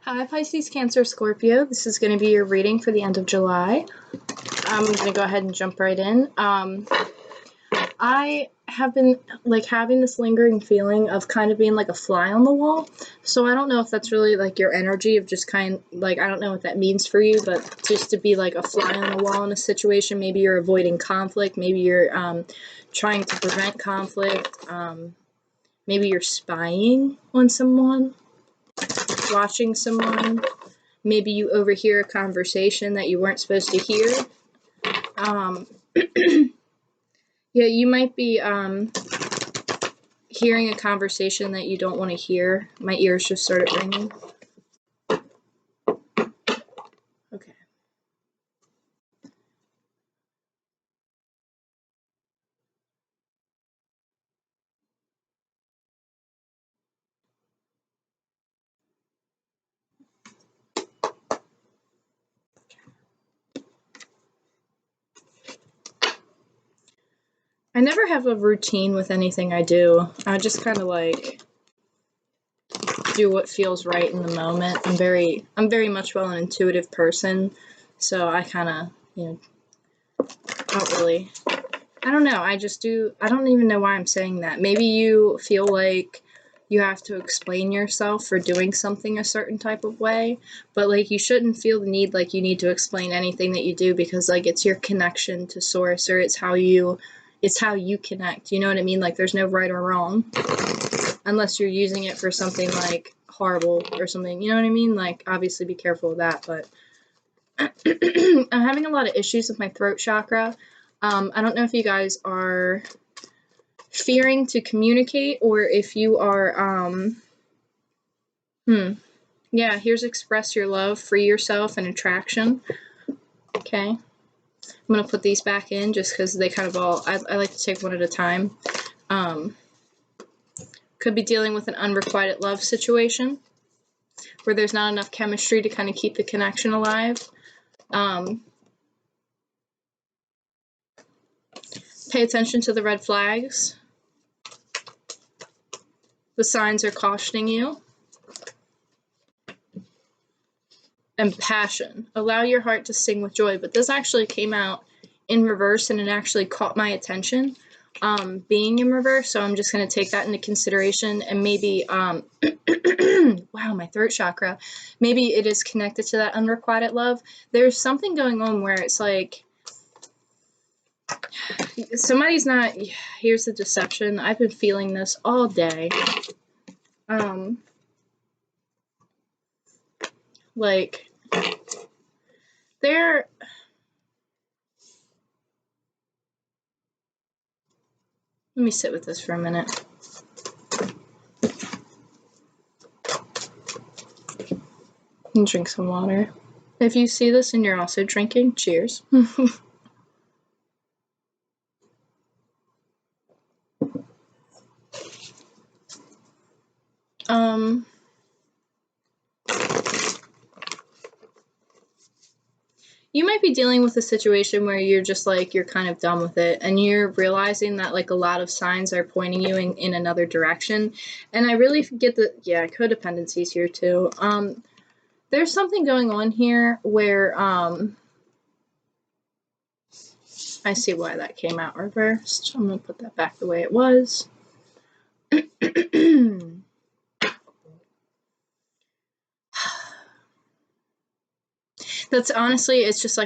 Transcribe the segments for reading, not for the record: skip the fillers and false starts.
Hi, Pisces Cancer Scorpio. This is going to be your reading for the end of July. I'm going to go ahead and jump right in. I have been having this lingering feeling of kind of being like a fly on the wall. So I don't know if that's really like your energy of just I don't know what that means for you, but just to be like a fly on the wall in a situation. Maybe you're avoiding conflict. Maybe you're trying to prevent conflict. Maybe you're spying on someone, watching someone. Maybe you overhear a conversation that you weren't supposed to hear. Yeah, you might be hearing a conversation that you don't want to hear. My ears just started ringing. Okay. I never have a routine with anything I do. I just kind of do what feels right in the moment. I'm very much an intuitive person, so I kind of, don't really, I don't know. I don't even know why I'm saying that. Maybe you feel like you have to explain yourself for doing something a certain type of way, but you shouldn't feel the need you need to explain anything that you do, because it's your connection to source, or it's how you connect. You know what I mean? There's no right or wrong, unless you're using it for something horrible or something. You know what I mean? Obviously be careful of that, but I'm having a lot of issues with my throat chakra. I don't know if you guys are fearing to communicate, or if you are, yeah, here's express your love, free yourself, and attraction. Okay. I'm going to put these back in just because they kind of I like to take one at a time. Could be dealing with an unrequited love situation where there's not enough chemistry to kind of keep the connection alive. Pay attention to the red flags. The signs are cautioning you. And passion. Allow your heart to sing with joy. But this actually came out in reverse, and it actually caught my attention, being in reverse. So I'm just going to take that into consideration, and maybe, wow, my throat chakra, maybe it is connected to that unrequited love. There's something going on where it's somebody's not, here's the deception. I've been feeling this all day. They're, let me sit with this for a minute. And drink some water. If you see this and you're also drinking, cheers. You might be dealing with a situation where you're just you're kind of done with it, and you're realizing that a lot of signs are pointing you in another direction. And I really get that, yeah, codependency's here too. There's something going on here where, I see why that came out reversed. I'm going to put that back the way it was. That's honestly, it's just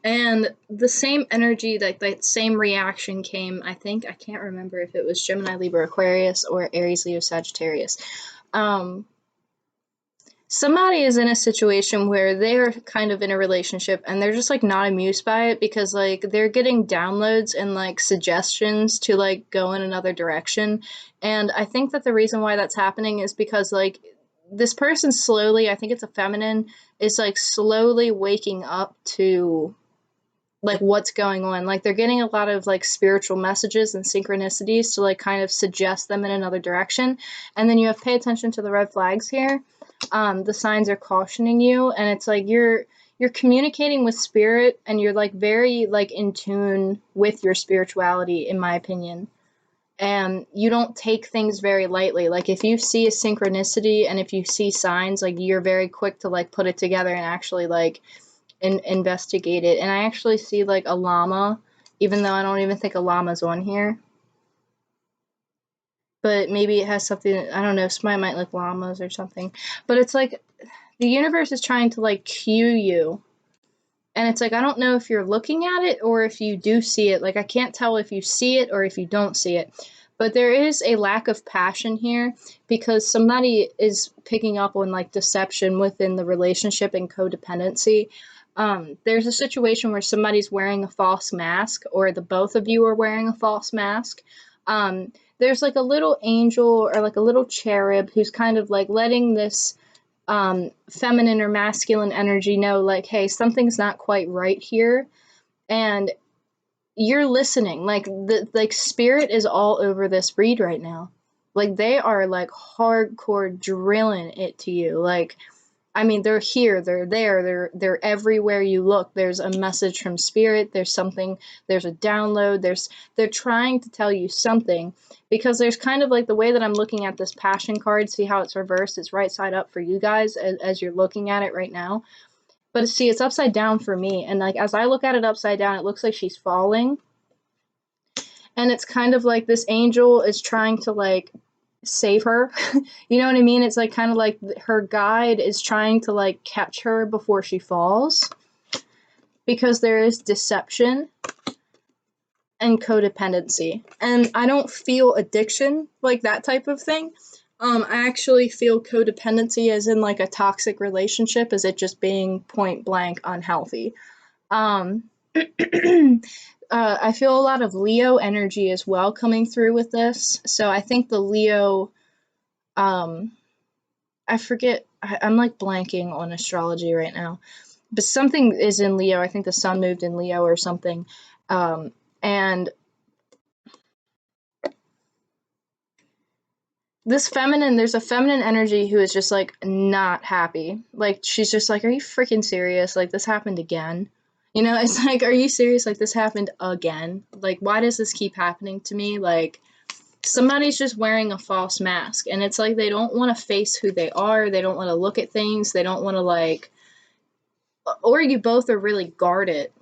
and the same energy, that same reaction came, I think, I can't remember if it was Gemini, Libra, Aquarius, or Aries, Leo, Sagittarius. Somebody is in a situation where they're kind of in a relationship, and they're just not amused by it, because they're getting downloads and suggestions to go in another direction. And I think that the reason why that's happening is because this person slowly, I think it's a feminine, is slowly waking up to what's going on. They're getting a lot of spiritual messages and synchronicities to kind of suggest them in another direction. And then you have pay attention to the red flags here. The signs are cautioning you, and it's you're communicating with spirit, and you're very in tune with your spirituality, in my opinion. and you don't take things very lightly. Like if you see a synchronicity and if you see signs, like you're very quick to like put it together and actually like investigate it. And I actually see like a llama, even though I don't even think a llama's on here. But maybe it has something, I don't know, somebody might like llamas or something. But it's like the universe is trying to like cue you. And it's like, I don't know if you're looking at it or if you do see it. Like, I can't tell if you see it or if you don't see it. But there is a lack of passion here because somebody is picking up on like deception within the relationship and codependency. There's a situation where somebody's wearing a false mask, or the both of you are wearing a false mask. There's like a little angel or like a little cherub who's kind of like letting this feminine or masculine energy know, like, hey, something's not quite right here, and you're listening. Like like spirit is all over this read right now. Like they are like hardcore drilling it to you. Like, I mean, they're here, they're there, they're everywhere you look. There's a message from spirit, there's something, there's a download, they're trying to tell you something, because there's kind of like the way that I'm looking at this passion card, see how it's reversed, it's right side up for you guys as you're looking at it right now. But see, it's upside down for me, and like as I look at it upside down, it looks like she's falling. And it's kind of like this angel is trying to like save her. You know what I mean? It's like kind of like her guide is trying to like catch her before she falls, because there is deception and codependency. And I don't feel addiction, like that type of thing. I actually feel codependency as in like a toxic relationship, as it just being point blank unhealthy. Um, I feel a lot of Leo energy as well coming through with this. So I think the Leo, I forget, I'm like blanking on astrology right now, but something is in Leo. I think the sun moved in Leo or something. And this feminine, there's a feminine energy who is just like not happy. Like she's just like, are you freaking serious? Like this happened again. You know, it's like, are you serious? Like this happened again. Like, why does this keep happening to me? Like, somebody's just wearing a false mask, and it's like they don't want to face who they are. They don't want to look at things. They don't want to like, or you both are really guarded.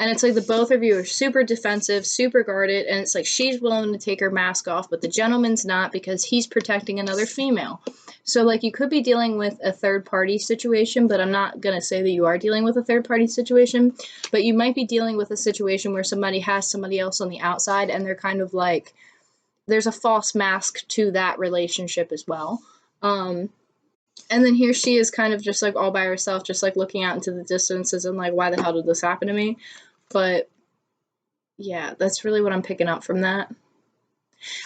And it's like the both of you are super defensive, super guarded, and it's like she's willing to take her mask off, but the gentleman's not, because he's protecting another female. So like you could be dealing with a third party situation, but I'm not going to say that you are dealing with a third party situation, but you might be dealing with a situation where somebody has somebody else on the outside, and they're kind of like, there's a false mask to that relationship as well. And then here she is kind of just like all by herself, just like looking out into the distances and like, why the hell did this happen to me? But yeah, that's really what I'm picking up from that.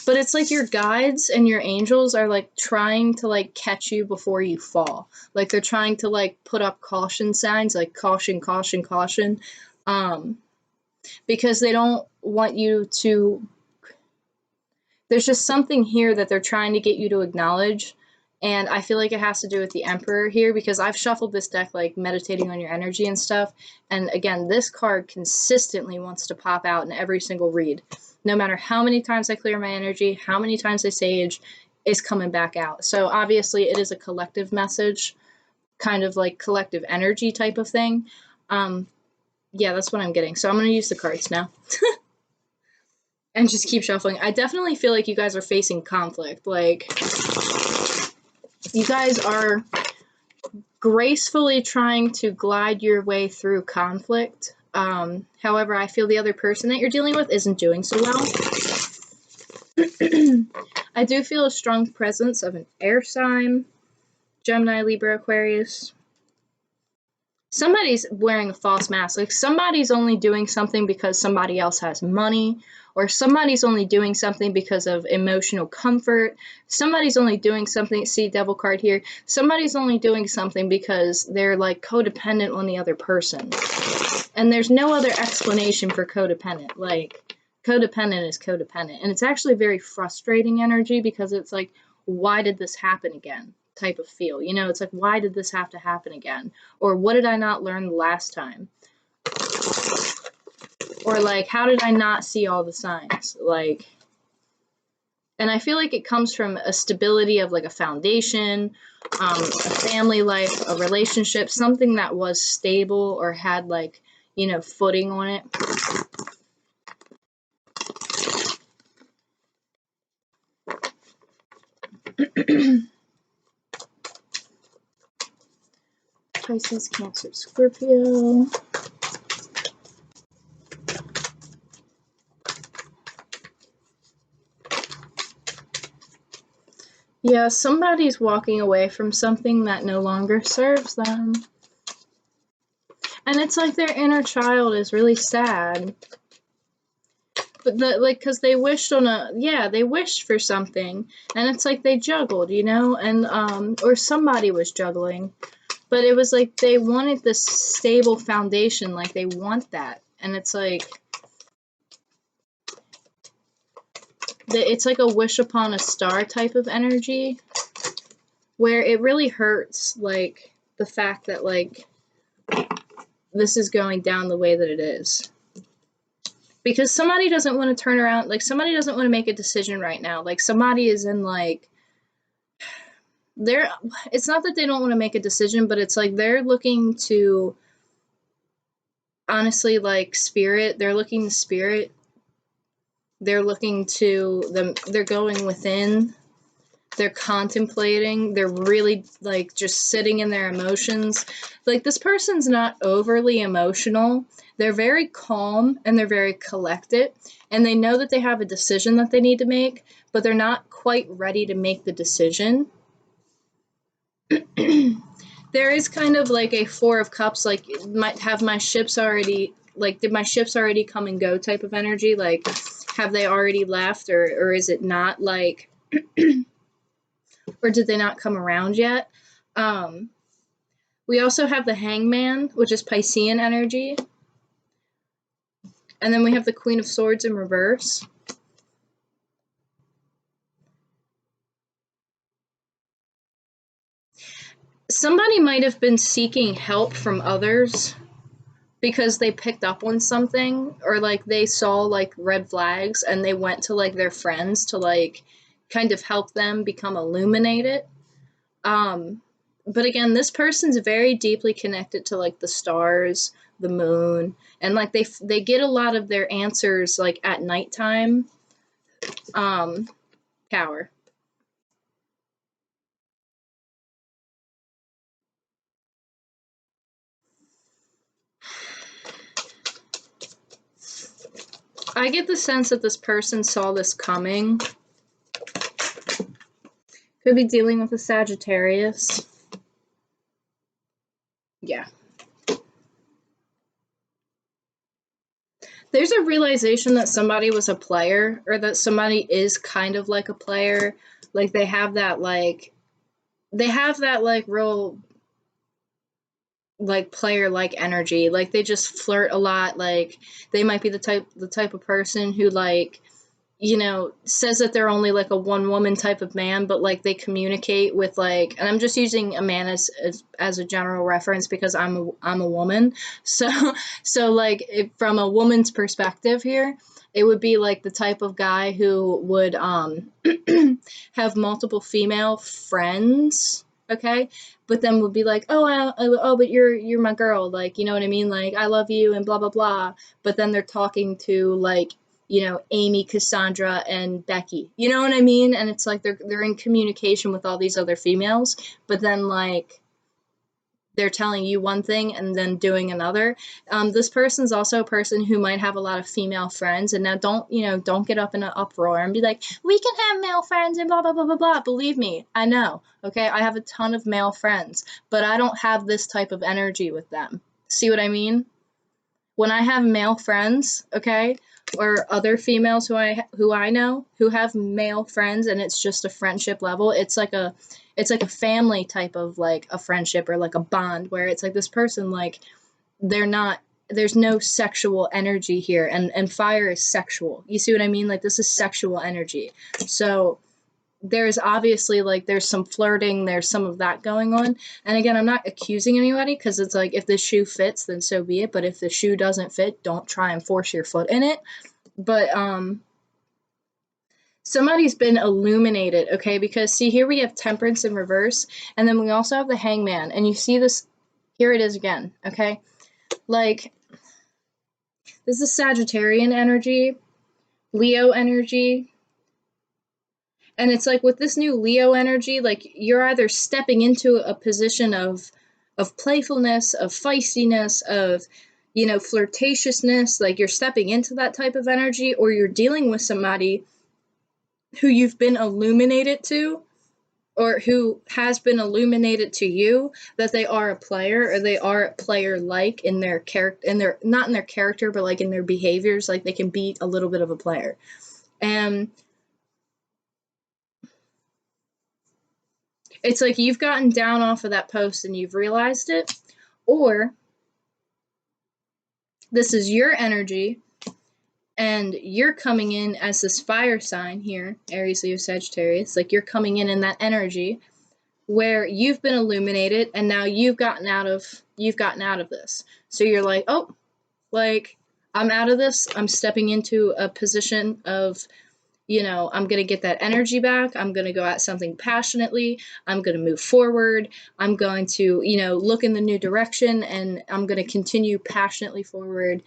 But it's like your guides and your angels are like trying to like catch you before you fall. Like they're trying to like put up caution signs, like caution, caution, caution. Because they don't want you to, there's just something here that they're trying to get you to acknowledge. And I feel like it has to do with the Emperor here, because I've shuffled this deck like meditating on your energy and stuff. And again, this card consistently wants to pop out in every single read. No matter how many times I clear my energy, how many times I sage, it's coming back out. So obviously it is a collective message, kind of like collective energy type of thing. Yeah, that's what I'm getting. So I'm going to use the cards now. And just keep shuffling. I definitely feel like you guys are facing conflict. Like, you guys are gracefully trying to glide your way through conflict. However, I feel the other person that you're dealing with isn't doing so well. I do feel a strong presence of an air sign, Gemini, Libra, Aquarius. Somebody's wearing a false mask. Like somebody's only doing something because somebody else has money, or somebody's only doing something because of emotional comfort. Somebody's only doing something, see devil card here, somebody's only doing something because they're like codependent on the other person. And there's no other explanation for codependent. Like, codependent is codependent. And it's actually very frustrating energy, because it's like, why did this happen again? Type of feel. You know, it's like, why did this have to happen again? Or what did I not learn the last time? Or like, how did I not see all the signs? Like, And I feel like it comes from a stability of like a foundation, a family life, a relationship, something that was stable or had like, you know, footing on it. Pisces, Cancer, Scorpio. Yeah, somebody's walking away from something that no longer serves them. And it's like their inner child is really sad. But because they wished on they wished for something, and it's like they juggled, you know, and or somebody was juggling, but it was like they wanted this stable foundation, like they want that, and it's like it's like a wish upon a star type of energy, where it really hurts, like the fact that like this is going down the way that it is. Because somebody doesn't want to turn around, like somebody doesn't want to make a decision right now. Like somebody is in like, it's not that they don't want to make a decision, but it's like they're looking to, honestly, like spirit, they're looking to spirit. They're looking to them, they're going within. They're contemplating, they're really like just sitting in their emotions. Like this person's not overly emotional. They're very calm and they're very collected, and they know that they have a decision that they need to make, but they're not quite ready to make the decision. There is kind of like a Four of Cups, like might have my ships already, like did my ships already come and go type of energy, like have they already left, or is it not like or did they not come around yet? We also have the Hangman, which is Piscean energy. And then we have the Queen of Swords in reverse. Somebody might have been seeking help from others because they picked up on something, or like they saw like red flags and they went to like their friends to like kind of help them become illuminated. But again, this person's very deeply connected to like the stars, the moon, and like they get a lot of their answers like at nighttime. Tower. I get the sense that this person saw this coming. Could be dealing with a Sagittarius. Yeah. There's a realization that somebody was a player, or that somebody is kind of like a player. Like they have that like real like player like energy. Like they just flirt a lot. Like they might be the type of person who like, you know, says that they're only like a one woman type of man, but like they communicate with like, and I'm just using a man as a general reference because I'm a woman. So like from a woman's perspective here, it would be like the type of guy who would have multiple female friends, okay, but then would be like, oh, but you're my girl, like, you know what I mean, like I love you and blah blah blah, but then they're talking to like, you know, Amy, Cassandra, and Becky. You know what I mean? And it's like they're in communication with all these other females, but then like they're telling you one thing and then doing another. This person's also a person who might have a lot of female friends. And now don't get up in an uproar and be like, we can have male friends and blah, blah, blah, blah, blah. Believe me, I know. Okay, I have a ton of male friends, but I don't have this type of energy with them. See what I mean? When I have male friends, okay, or other females who I know who have male friends, and it's just a friendship level, it's like a family type of like a friendship or like a bond, where it's like this person, like there's no sexual energy here, and fire is sexual. You see what I mean? Like this is sexual energy. So there's obviously like there's some flirting, there's some of that going on. And again, I'm not accusing anybody, because it's like if the shoe fits, then so be it. But if the shoe doesn't fit, don't try and force your foot in it. But Somebody's been illuminated, okay? Because see, here we have Temperance in reverse, and then we also have the Hangman, and you see this, here it is again, okay? Like, this is Sagittarian energy, Leo energy, and it's like with this new Leo energy, like you're either stepping into a position of playfulness, of feistiness, of, you know, flirtatiousness, like you're stepping into that type of energy, or you're dealing with somebody who you've been illuminated to, or who has been illuminated to you, that they are a player, or they are a player like in their character, in their, not in their character, but like in their behaviors, like they can be a little bit of a player. And it's like you've gotten down off of that post and you've realized it, or this is your energy and you're coming in as this fire sign here, Aries, Leo, Sagittarius, like you're coming in that energy where you've been illuminated and now you've gotten out of this. So you're like, oh, like I'm out of this. I'm stepping into a position of, you know, I'm going to get that energy back. I'm going to go at something passionately. I'm going to move forward. I'm going to, you know, look in the new direction, and I'm going to continue passionately forward.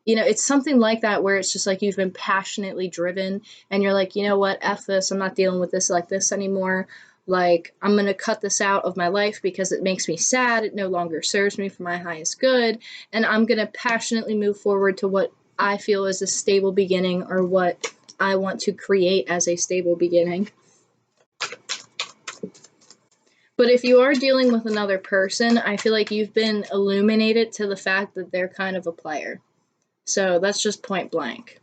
You know, it's something like that where it's just like you've been passionately driven and you're like, you know what, F this, I'm not dealing with this like this anymore. Like, I'm going to cut this out of my life because it makes me sad. It no longer serves me for my highest good. And I'm going to passionately move forward to what I feel is a stable beginning, or what I want to create as a stable beginning. But if you are dealing with another person, I feel like you've been illuminated to the fact that they're kind of a player. So that's just point blank.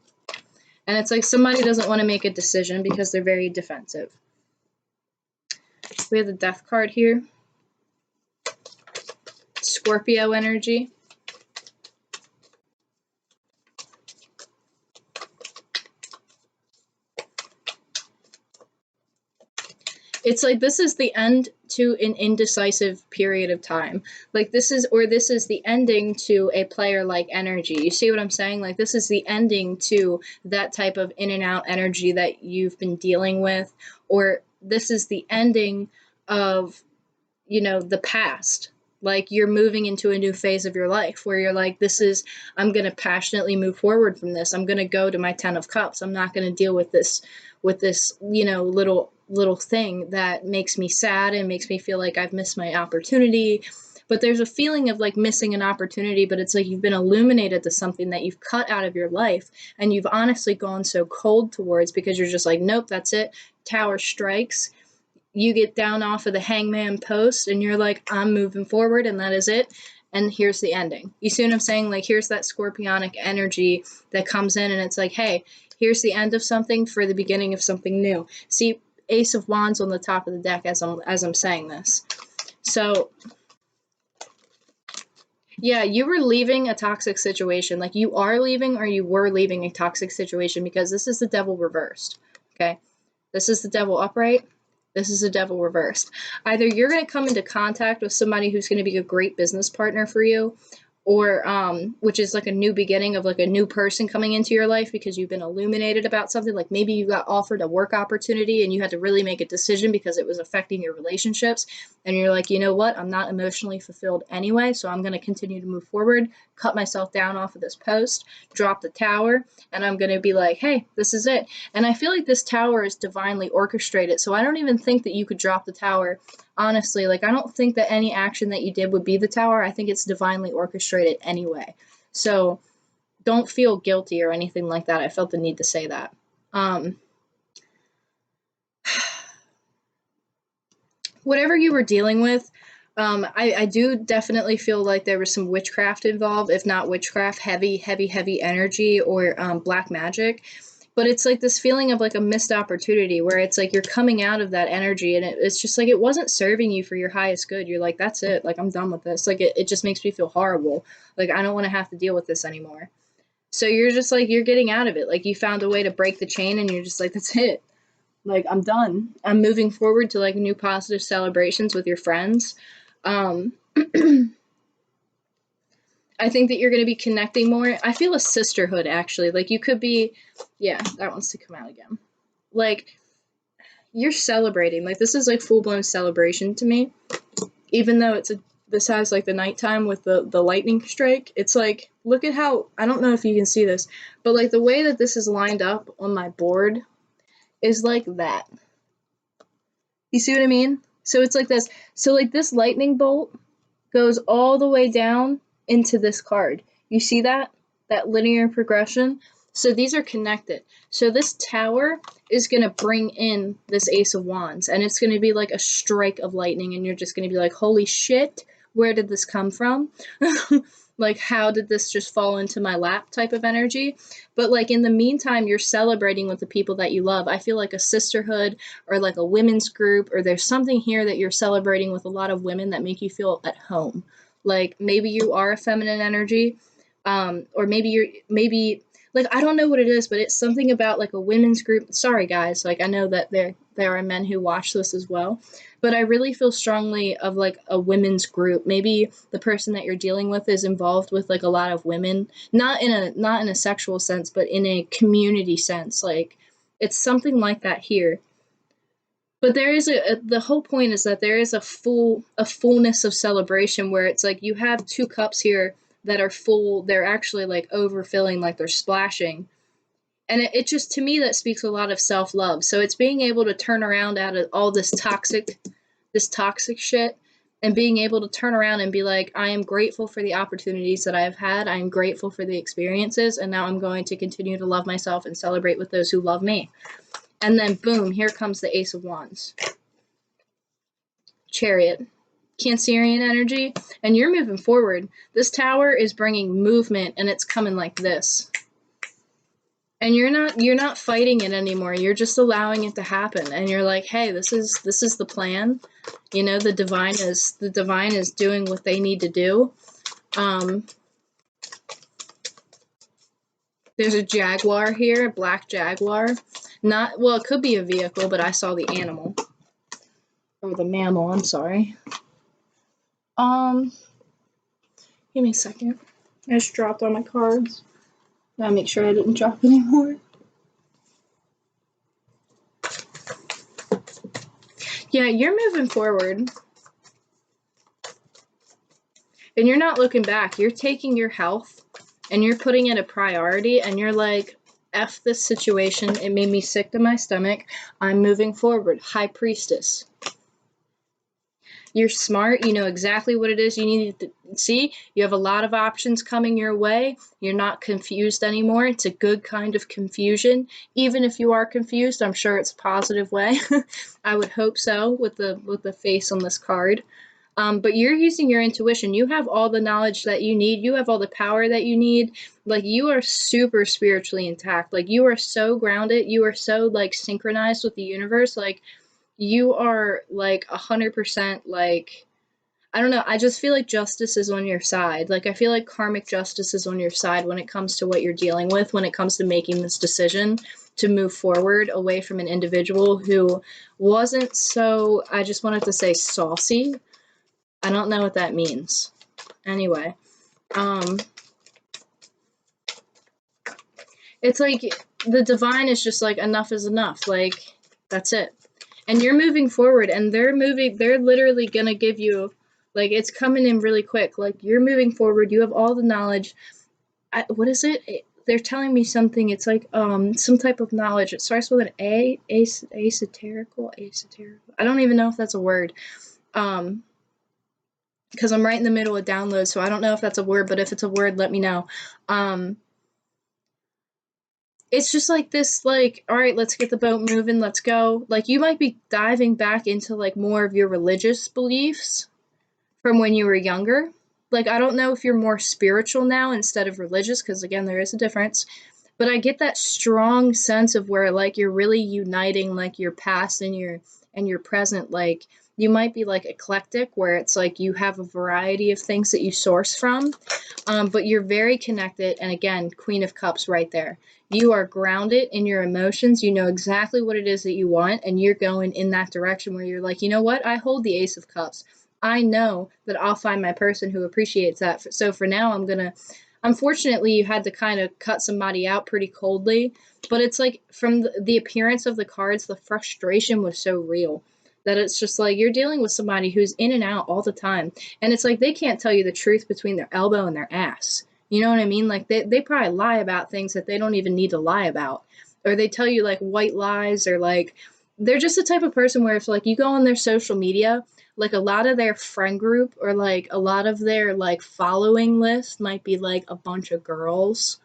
And it's like somebody doesn't want to make a decision because they're very defensive. We have the Death card here. Scorpio energy. It's like this is the end to an indecisive period of time. Like this is the ending to a player-like energy. You see what I'm saying? Like this is the ending to that type of in and out energy that you've been dealing with, or this is the ending of, you know, the past. Like you're moving into a new phase of your life where you're like, I'm going to passionately move forward from this. I'm going to go to my 10 of cups. I'm not going to deal with this, you know, little thing that makes me sad and makes me feel like I've missed my opportunity. But there's a feeling of like missing an opportunity, but it's like you've been illuminated to something that you've cut out of your life and you've honestly gone so cold towards, because you're just like, nope, that's it. Tower strikes. You get down off of the Hangman post and you're like, I'm moving forward, and that is it. And here's the ending. You see what I'm saying? Like, here's that scorpionic energy that comes in and it's like, hey, here's the end of something for the beginning of something new. See, Ace of Wands on the top of the deck as I'm saying this. So yeah, you were leaving a toxic situation. Like you are leaving, or you were leaving a toxic situation, because this is the Devil reversed. Okay. This is the Devil upright. This is the Devil reversed. Either you're going to come into contact with somebody who's going to be a great business partner for you, or which is like a new beginning of like a new person coming into your life because you've been illuminated about something. Like maybe you got offered a work opportunity and you had to really make a decision because it was affecting your relationships, and you're like, you know what, I'm not emotionally fulfilled anyway, so I'm going to continue to move forward, cut myself down off of this post, drop the tower, and I'm going to be like, hey, this is it. And I feel like this tower is divinely orchestrated, so I don't even think that you could drop the tower. Honestly, like I don't think that any action that you did would be the tower. I think it's divinely orchestrated anyway. So don't feel guilty or anything like that. I felt the need to say that. Whatever you were dealing with, I do definitely feel like there was some witchcraft involved, if not witchcraft, heavy energy, or black magic. But it's like this feeling of like a missed opportunity where it's like you're coming out of that energy and it's just like it wasn't serving you for your highest good. You're like, that's it. Like, I'm done with this. Like, it just makes me feel horrible. Like, I don't want to have to deal with this anymore. So you're just like, you're getting out of it. Like, you found a way to break the chain and you're just like, that's it. Like, I'm done. I'm moving forward to like new positive celebrations with your friends. I think that you're going to be connecting more. I feel a sisterhood, actually. Like, you could be, yeah, that wants to come out again. like, you're celebrating. Like, this is like full-blown celebration to me. Even though this has like the nighttime with the lightning strike, it's like, look at how, I don't know if you can see this, but like the way that this is lined up on my board is like that. You see what I mean? So it's like this. So like this lightning bolt goes all the way down into this card. You see that? That linear progression? So these are connected. So this tower is going to bring in this Ace of Wands, and it's going to be like a strike of lightning, and you're just going to be like, holy shit, where did this come from? Like, how did this just fall into my lap type of energy? But like in the meantime, you're celebrating with the people that you love. I feel like a sisterhood or like a women's group, or there's something here that you're celebrating with a lot of women that make you feel at home. Like maybe you are a feminine energy, or maybe like, I don't know what it is, but it's something about like a women's group. Sorry guys, like I know that there are men who watch this as well, but I really feel strongly of like a women's group. Maybe the person that you're dealing with is involved with like a lot of women, not in a sexual sense, but in a community sense. Like it's something like that here. But there is the whole point is that there is a fullness of celebration where it's like you have two cups here that are full. They're actually like overfilling, like they're splashing. And it just, to me, that speaks a lot of self-love. So it's being able to turn around out of all this toxic shit, and being able to turn around and be like, I am grateful for the opportunities that I have had. I am grateful for the experiences. And now I'm going to continue to love myself and celebrate with those who love me. And then boom, here comes the Ace of Wands. Chariot. Cancerian energy. And you're moving forward. This tower is bringing movement, and it's coming like this. And you're not fighting it anymore. You're just allowing it to happen. And you're like, hey, this is the plan. You know, the divine is doing what they need to do. There's a jaguar here, a black jaguar. Not, well, it could be a vehicle, but I saw the animal. Or the mammal, I'm sorry. Give me a second. I just dropped all my cards. Gotta make sure I didn't drop any more. Yeah, you're moving forward. And you're not looking back. You're taking your health and you're putting it a priority, and you're like, F this situation. It made me sick to my stomach. I'm moving forward. High Priestess. You're smart. You know exactly what it is you need to see. You have a lot of options coming your way. You're not confused anymore. It's a good kind of confusion. Even if you are confused, I'm sure it's a positive way. I would hope so with the face on this card. But you're using your intuition. You have all the knowledge that you need. You have all the power that you need. Like, you are super spiritually intact. Like, you are so grounded. You are so, like, synchronized with the universe. Like, you are, like, 100%, like, I don't know. I just feel like justice is on your side. Like, I feel like karmic justice is on your side when it comes to what you're dealing with, when it comes to making this decision to move forward away from an individual who wasn't so, I just wanted to say saucy. I don't know what that means. Anyway, it's like the divine is just like, enough is enough. Like, that's it. And you're moving forward, and they're literally gonna give you, like, it's coming in really quick. Like, you're moving forward. You have all the knowledge. What is it? They're telling me something. It's like, some type of knowledge. It starts with an A, esoterical. I don't even know if that's a word. Because I'm right in the middle of download, so I don't know if that's a word, but if it's a word, let me know. It's just like this, like, all right, let's get the boat moving, let's go. Like, you might be diving back into, like, more of your religious beliefs from when you were younger. Like, I don't know if you're more spiritual now instead of religious, because, again, there is a difference. But I get that strong sense of where, like, you're really uniting, like, your past and your present. Like, you might be, like, eclectic, where it's like you have a variety of things that you source from, but you're very connected. And again, Queen of Cups right there. You are grounded in your emotions. You know exactly what it is that you want, and you're going in that direction where you're like, you know what? I hold the Ace of Cups. I know that I'll find my person who appreciates that. So for now, I'm gonna unfortunately you had to kind of cut somebody out pretty coldly, but it's like from the appearance of the cards, the frustration was so real that it's just like you're dealing with somebody who's in and out all the time, and it's like they can't tell you the truth between their elbow and their ass. You know what I mean? Like they probably lie about things that they don't even need to lie about, or they tell you like white lies, or like they're just the type of person where if like you go on their social media, like a lot of their friend group or like a lot of their like following list might be like a bunch of girls,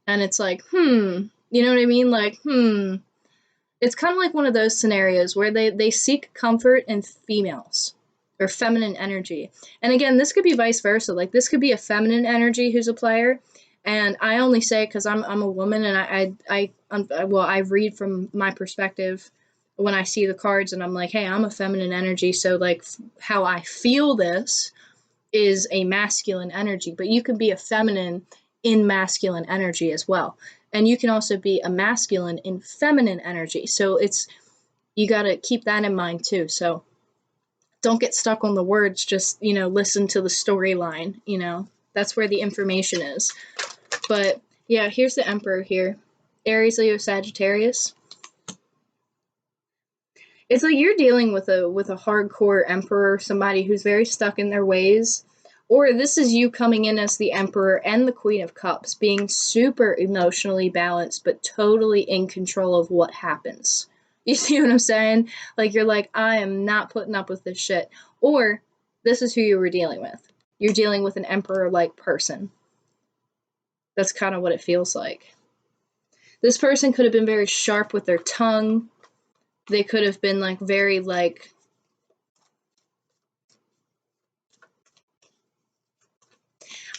and it's like you know what I mean, like it's kind of like one of those scenarios where they seek comfort in females or feminine energy. And again, this could be vice versa. Like this could be a feminine energy who's a player. And I only say because I'm a woman, and I read from my perspective when I see the cards, and I'm like, hey, I'm a feminine energy, so like how I feel this is a masculine energy, but you can be a feminine in masculine energy as well. And you can also be a masculine in feminine energy. So it's, you got to keep that in mind too. So don't get stuck on the words, just, listen to the storyline, that's where the information is. But yeah, here's the Emperor here. Aries, Leo, Sagittarius. It's like you're dealing with a hardcore emperor, somebody who's very stuck in their ways. Or this is you coming in as the Emperor and the Queen of Cups, being super emotionally balanced, but totally in control of what happens. You see what I'm saying? Like, you're like, I am not putting up with this shit. Or this is who you were dealing with. You're dealing with an Emperor-like person. That's kind of what it feels like. This person could have been very sharp with their tongue. They could have been, like, very, like,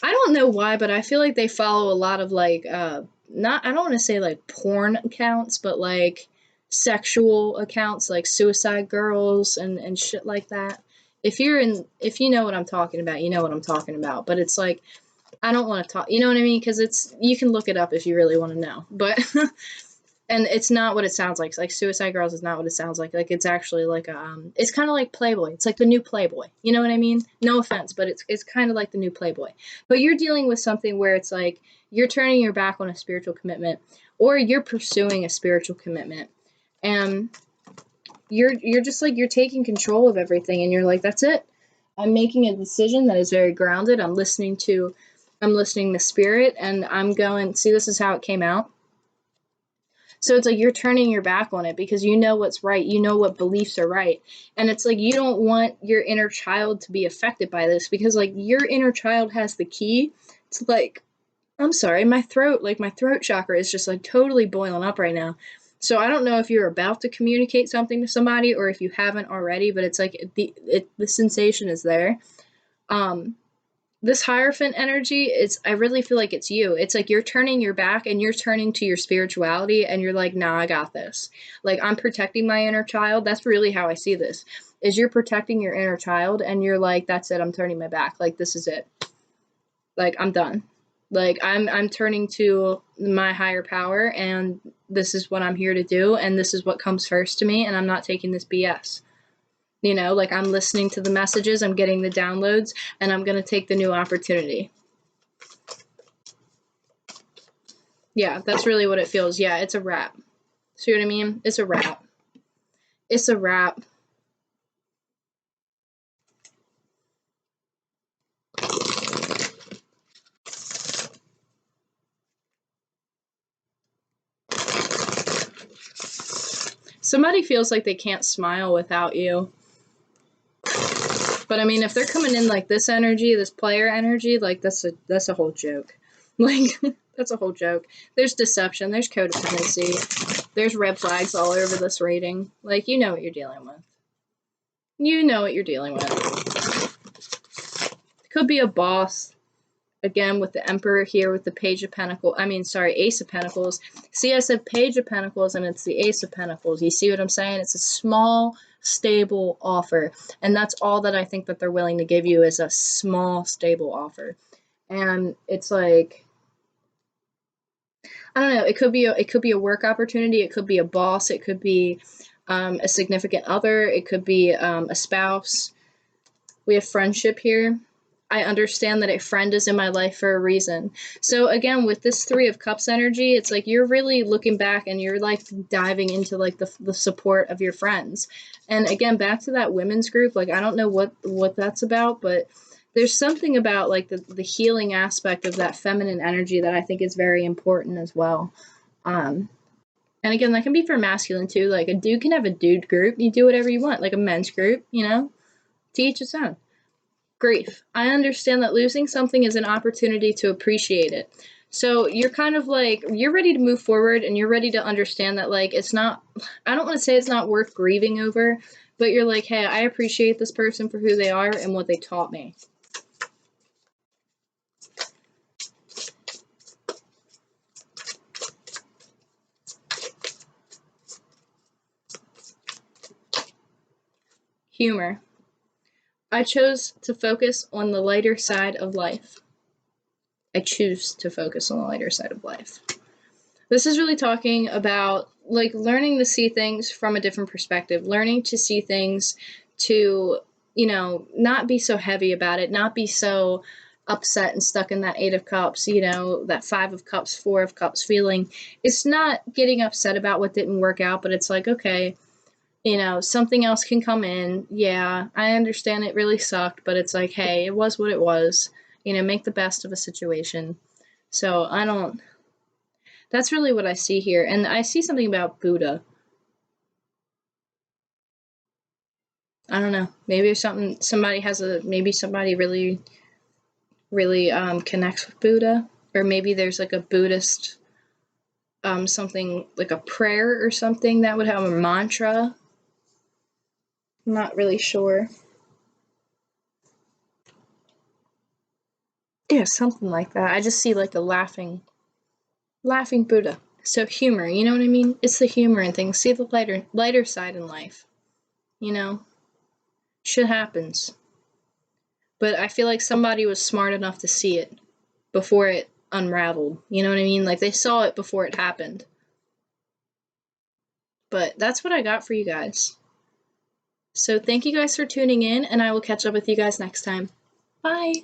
I don't know why, but I feel like they follow a lot of, like, I don't want to say, like, porn accounts, but, like, sexual accounts, like Suicide Girls and shit like that. If you know what I'm talking about, you know what I'm talking about. But it's like, I don't want to talk, you know what I mean? Because you can look it up if you really want to know. But and it's not what it sounds like. It's like Suicide Girls is not what it sounds like. Like it's actually like it's kind of like Playboy. It's like the new Playboy. You know what I mean? No offense, but it's kind of like the new Playboy. But you're dealing with something where it's like you're turning your back on a spiritual commitment, or you're pursuing a spiritual commitment, and you're just like you're taking control of everything, and you're like, that's it. I'm making a decision that is very grounded. I'm listening to spirit, and I'm going, see, this is how it came out. So it's like you're turning your back on it because you know what's right. You know what beliefs are right. And it's like you don't want your inner child to be affected by this because, like, your inner child has the key to, like, I'm sorry, my throat chakra is just, like, totally boiling up right now. So I don't know if you're about to communicate something to somebody or if you haven't already, but it's like the sensation is there. This Hierophant energy, I really feel like it's you. It's like you're turning your back and you're turning to your spirituality and you're like, nah, I got this. Like, I'm protecting my inner child. That's really how I see this, is you're protecting your inner child and you're like, that's it. I'm turning my back. Like, this is it. Like, I'm done. Like, I'm turning to my higher power, and this is what I'm here to do, and this is what comes first to me, and I'm not taking this BS. Like, I'm listening to the messages, I'm getting the downloads, and I'm going to take the new opportunity. Yeah, that's really what it feels. Yeah, it's a wrap. See what I mean? It's a wrap. It's a wrap. Somebody feels like they can't smile without you. But I mean, if they're coming in like this energy, this player energy, like that's a whole joke. Like, that's a whole joke. There's deception, there's codependency, there's red flags all over this reading. Like, you know what you're dealing with. You know what you're dealing with. It could be a boss. Again, with the Emperor here, with the Ace of Pentacles. See, I said Page of Pentacles, and it's the Ace of Pentacles. You see what I'm saying? It's a small, stable offer. And that's all that I think that they're willing to give you, is a small, stable offer. And it's like, I don't know, it could be a work opportunity, it could be a boss, it could be a significant other, it could be a spouse. We have friendship here. I understand that a friend is in my life for a reason. So again, with this Three of Cups energy, it's like you're really looking back and you're like diving into like the support of your friends. And again, back to that women's group, like I don't know what that's about, but there's something about like the healing aspect of that feminine energy that I think is very important as well. And again, that can be for masculine too. Like a dude can have a dude group. You do whatever you want, like a men's group, you know, to each its own. Grief. I understand that losing something is an opportunity to appreciate it. So you're kind of like, you're ready to move forward and you're ready to understand that, like, it's not, I don't want to say it's not worth grieving over, but you're like, hey, I appreciate this person for who they are and what they taught me. Humor. I chose to focus on the lighter side of life. I choose to focus on the lighter side of life. This is really talking about like learning to see things from a different perspective, learning to see things to, you know, not be so heavy about it, not be so upset and stuck in that Eight of Cups, you know, that Five of Cups, Four of Cups feeling. It's not getting upset about what didn't work out, but it's like, okay, you know, something else can come in. Yeah, I understand it really sucked, but it's like, hey, it was what it was. You know, make the best of a situation. So I don't, that's really what I see here. And I see something about Buddha. I don't know. Maybe there's something, maybe somebody really, really connects with Buddha. Or maybe there's like a Buddhist, something like a prayer or something that would have a mantra. I'm not really sure. Yeah, something like that. I just see like a laughing Buddha. So humor, you know what I mean? It's the humor in things. See the lighter side in life. You know? Shit happens. But I feel like somebody was smart enough to see it before it unraveled. You know what I mean? Like they saw it before it happened. But that's what I got for you guys. So thank you guys for tuning in, and I will catch up with you guys next time. Bye!